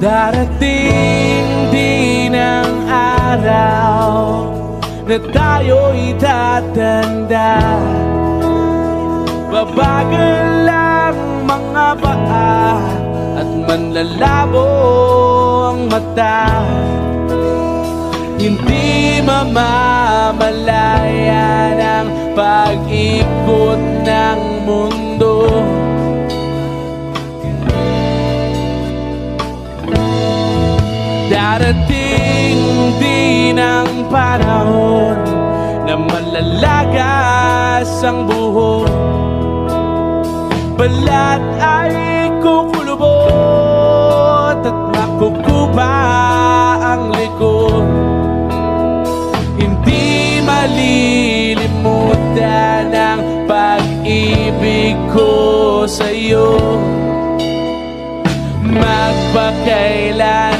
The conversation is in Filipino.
Darating din ang araw na tayo'y tatanda. Babagal lang mga paa at manlalabo ang mata. Hindi mamamalayan ang pag-ikot ng mundo. Darating din ang panahon na malalagas ang buhok. Balat ay kukulubot at makukuba ang likod. Hindi malilimutan ang pag-ibig ko sa'yo. Magpakailan